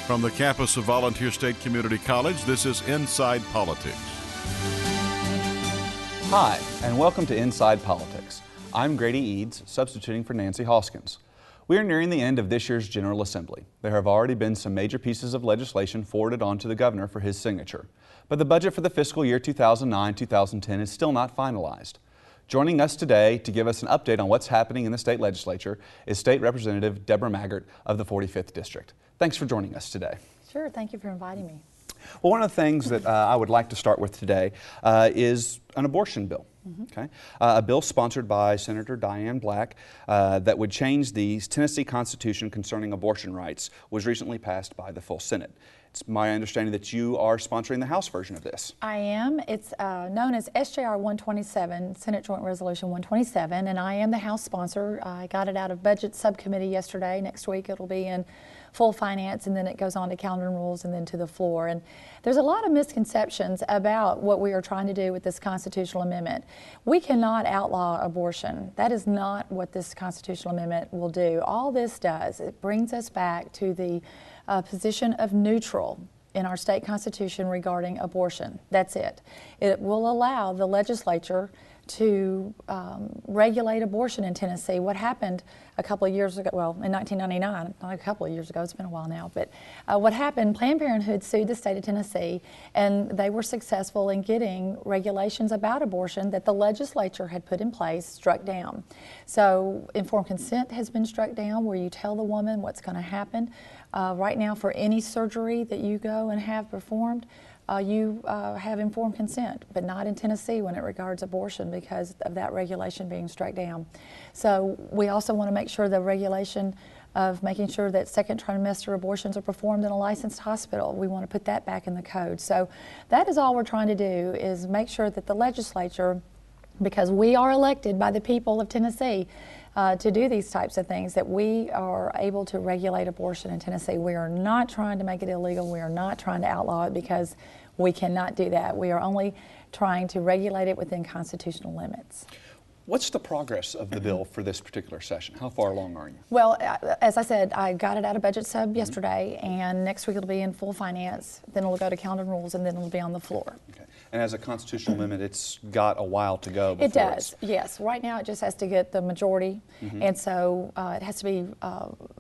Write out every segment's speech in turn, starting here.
From the campus of Volunteer State Community College, this is Inside Politics. Hi, and welcome to Inside Politics. I'm Grady Eades, substituting for Nancy Hoskins. We are nearing the end of this year's General Assembly. There have already been some major pieces of legislation forwarded on to the governor for his signature. But the budget for the fiscal year 2009-2010 is still not finalized. Joining us today to give us an update on what's happening in the state legislature is State Representative Debra Maggart of the 45th District. Thanks for joining us today. Sure, thank you for inviting me. Well, one of the things that I would like to start with today is an abortion bill. Okay, a bill sponsored by Senator Diane Black that would change the Tennessee Constitution concerning abortion rights was recently passed by the full Senate. It's my understanding that you are sponsoring the House version of this. I am. It's known as SJR 127, Senate Joint Resolution 127, and I am the House sponsor. I got it out of Budget Subcommittee yesterday. Next week it'll be in full finance, and then it goes on to calendar and rules and then to the floor. And there's a lot of misconceptions about what we are trying to do with this constitutional amendment. We cannot outlaw abortion. That is not what this constitutional amendment will do. All this does, it brings us back to the position of neutral in our state constitution regarding abortion. That's it. It will allow the legislature to regulate abortion in Tennessee. What happened a couple of years ago, well, in 1999, not a couple of years ago, it's been a while now, but what happened, Planned Parenthood sued the state of Tennessee, and they were successful in getting regulations about abortion that the legislature had put in place struck down. So informed consent has been struck down, where you tell the woman what's going to happen. Right now, for any surgery that you go and have performed, you have informed consent, but not in Tennessee when it regards abortion because of that regulation being struck down. So we also want to make sure the regulation of making sure that second trimester abortions are performed in a licensed hospital. We want to put that back in the code. So that is all we're trying to do, is make sure that the legislature, because we are elected by the people of Tennessee to do these types of things, that we are able to regulate abortion in Tennessee. We are not trying to make it illegal. We are not trying to outlaw it, because we cannot do that. We are only trying to regulate it within constitutional limits. What's the progress of the bill for this particular session? How far along are you? Well, as I said, I got it out of Budget Sub yesterday, and next week it'll be in full finance, then it'll go to calendar and rules, and then it'll be on the floor. Okay. And as a constitutional amendment, it's got a while to go before it does, yes. Right now it just has to get the majority, and so it has to be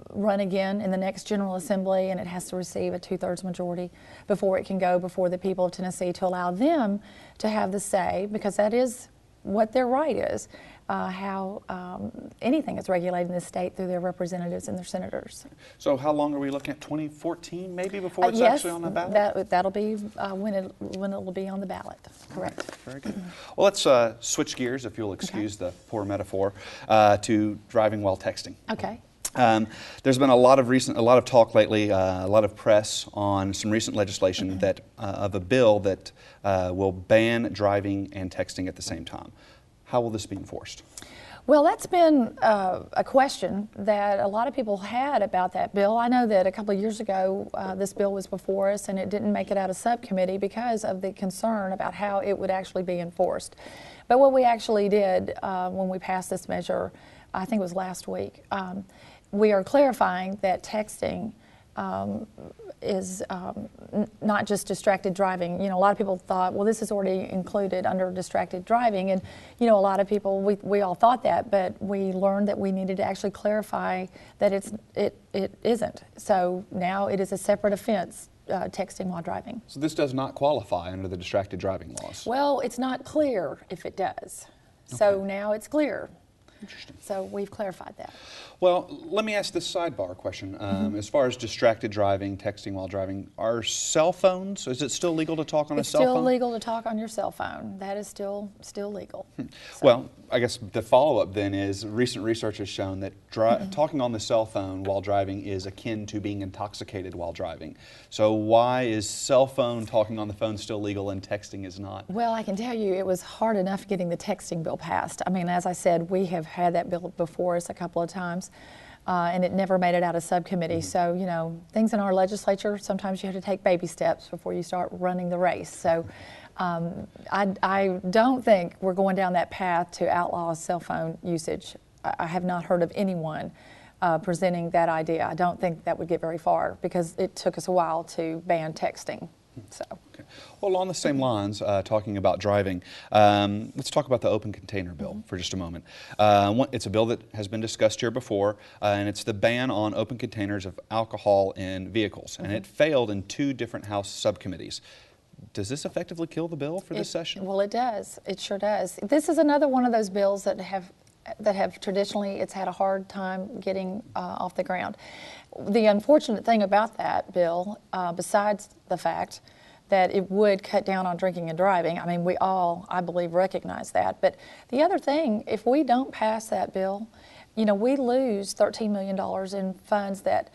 run again in the next General Assembly, and it has to receive a 2/3 majority before it can go before the people of Tennessee to allow them to have the say, because that is what their right is, how anything is regulated in this state through their representatives and their senators. So how long are we looking at? 2014 maybe before it's yes, actually on the ballot? That'll be when it will be on the ballot, correct. Very good. Well, let's switch gears, if you'll excuse the poor metaphor, to driving while texting. Okay. There's been a lot of talk lately, a lot of press on some recent legislation that of a bill that will ban driving and texting at the same time. How will this be enforced? Well, that's been a question that a lot of people had about that bill. I know that a couple of years ago this bill was before us, and it didn't make it out of subcommittee because of the concern about how it would actually be enforced. But what we actually did when we passed this measure, I think it was last week, we are clarifying that texting is not just distracted driving. You know, a lot of people thought, well, this is already included under distracted driving, and you know, a lot of people, we all thought that, but we learned that we needed to actually clarify that it isn't. So now it is a separate offense, texting while driving. So this does not qualify under the distracted driving laws? Well, it's not clear if it does. Okay. So now it's clear. Interesting. So we've clarified that. Well, let me ask this sidebar question. As far as distracted driving, texting while driving, are cell phones, is it still legal to talk on a cell phone? It's still legal to talk on your cell phone. That is still legal. So. Well, I guess the follow-up then is recent research has shown that talking on the cell phone while driving is akin to being intoxicated while driving. So why is cell phone talking on the phone still legal and texting is not? Well, I can tell you it was hard enough getting the texting bill passed. I mean, as I said, we have had that bill before us a couple of times. And it never made it out of subcommittee. So, you know, things in our legislature, sometimes you have to take baby steps before you start running the race. So I don't think we're going down that path to outlaw cell phone usage. I have not heard of anyone presenting that idea. I don't think that would get very far because it took us a while to ban texting. So. Okay. Well, along the same lines, talking about driving, let's talk about the open container bill for just a moment. It's a bill that has been discussed here before, and it's the ban on open containers of alcohol in vehicles, and it failed in 2 different House subcommittees. Does this effectively kill the bill for this session? Well, it does. It sure does. This is another one of those bills that have traditionally, it's had a hard time getting off the ground. The unfortunate thing about that bill, besides the fact that it would cut down on drinking and driving, I mean, we all, I believe, recognize that. But the other thing, if we don't pass that bill, you know, we lose $13 million in funds that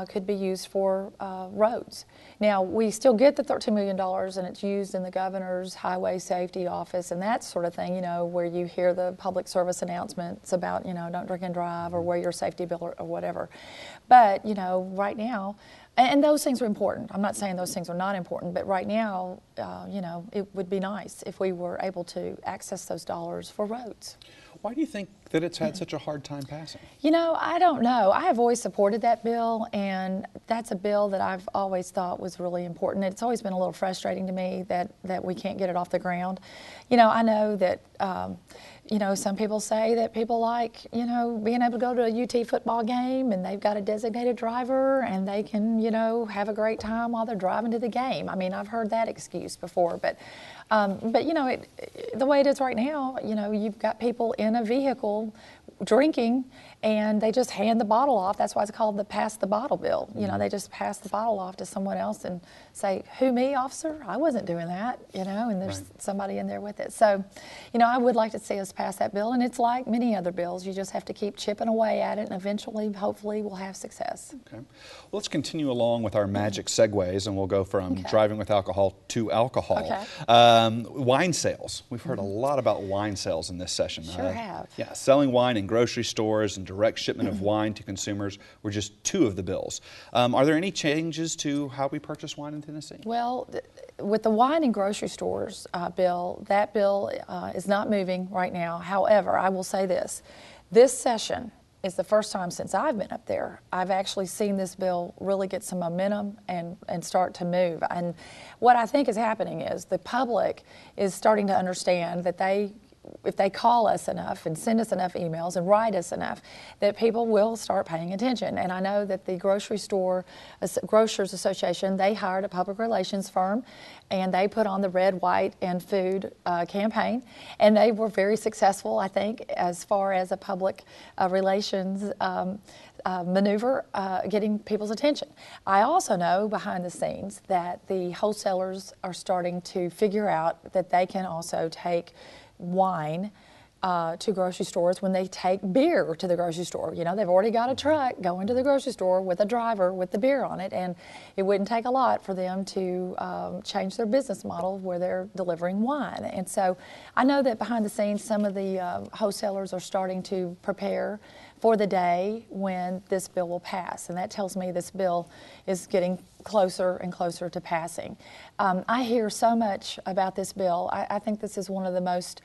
could be used for roads. Now, we still get the $13 million and it's used in the governor's highway safety office and that sort of thing, you know, where you hear the public service announcements about, you know, don't drink and drive or wear your safety belt or whatever. But, you know, right now, and those things are important. I'm not saying those things are not important, but right now, you know, it would be nice if we were able to access those dollars for roads. Why do you think that it's had such a hard time passing? You know, I don't know. I have always supported that bill, and that's a bill that I've always thought was really important. It's always been a little frustrating to me that we can't get it off the ground. You know, I know that, you know, some people say that people like, you know, being able to go to a UT football game and they've got a designated driver and they can, you know, have a great time while they're driving to the game. I mean, I've heard that excuse before, but you know, the way it is right now, you know, you've got people in a vehicle drinking and they just hand the bottle off. That's why it's called the pass the bottle bill. You know, they just pass the bottle off to someone else and say, who, me, officer? I wasn't doing that, you know, and there's somebody in there with it. So, you know, I would like to see us pass that bill, and it's like many other bills. You just have to keep chipping away at it, and eventually, hopefully, we'll have success. Okay. Well, let's continue along with our magic segues, and we'll go from driving with alcohol to alcohol. Okay. Wine sales. We've heard a lot about wine sales in this session. Sure have. Yeah, selling wine in grocery stores and direct shipment of wine to consumers were just 2 of the bills. Are there any changes to how we purchase wine in Tennessee? Well, with the wine and grocery stores bill, that bill is not moving right now. However, I will say this session is the first time since I've been up there, I've actually seen this bill really get some momentum and start to move. And what I think is happening is the public is starting to understand that if they call us enough and send us enough emails and write us enough, that people will start paying attention. And I know that the Grocers Association, they hired a public relations firm and they put on the Red, White, and Food campaign. And they were very successful, I think, as far as a public relations maneuver, getting people's attention. I also know behind the scenes that the wholesalers are starting to figure out that they can also take wine to grocery stores when they take beer to the grocery store. You know, they've already got a truck going to the grocery store with a driver with the beer on it, and it wouldn't take a lot for them to change their business model where they're delivering wine. And so I know that behind the scenes some of the wholesalers are starting to prepare for the day when this bill will pass, and that tells me this bill is getting closer and closer to passing. I hear so much about this bill. I think this is one of the most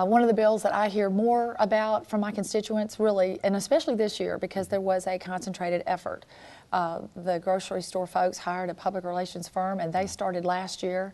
one of the bills that I hear more about from my constituents, really, and especially this year because there was a concentrated effort. The grocery store folks hired a public relations firm, and they started last year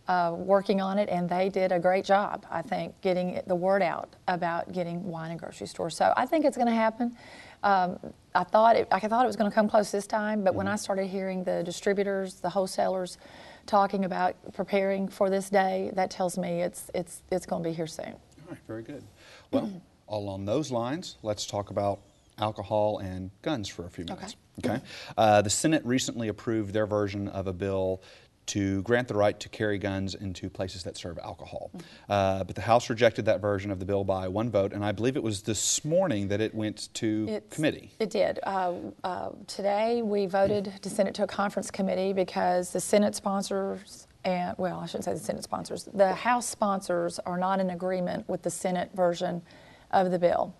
working on it, and they did a great job, I think, getting the word out about getting wine in grocery stores. So I think it's going to happen. I thought it was going to come close this time, but when I started hearing the distributors, the wholesalers talking about preparing for this day, that tells me it's going to be here soon. All right, very good. Well, along those lines, let's talk about alcohol and guns for a few minutes. Okay. The Senate recently approved their version of a bill to grant the right to carry guns into places that serve alcohol. But the House rejected that version of the bill by 1 vote, and I believe it was this morning that it went to committee. It did. Today we voted to send it to a conference committee because the Senate sponsors and, well, I shouldn't say the Senate sponsors, the House sponsors are not in agreement with the Senate version of the bill.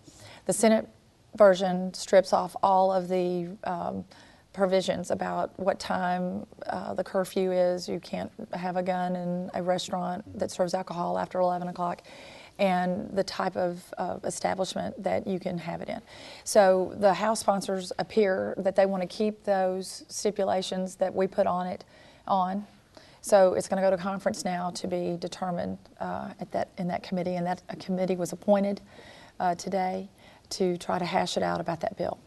The Senate version strips off all of the provisions about what time the curfew is. You can't have a gun in a restaurant that serves alcohol after 11 o'clock. and the type of establishment that you can have it in. So the House sponsors appear that they want to keep those stipulations that we put on it on. So it's going to go to conference now to be determined in that committee, and that a committee was appointed today to try to hash it out about that bill.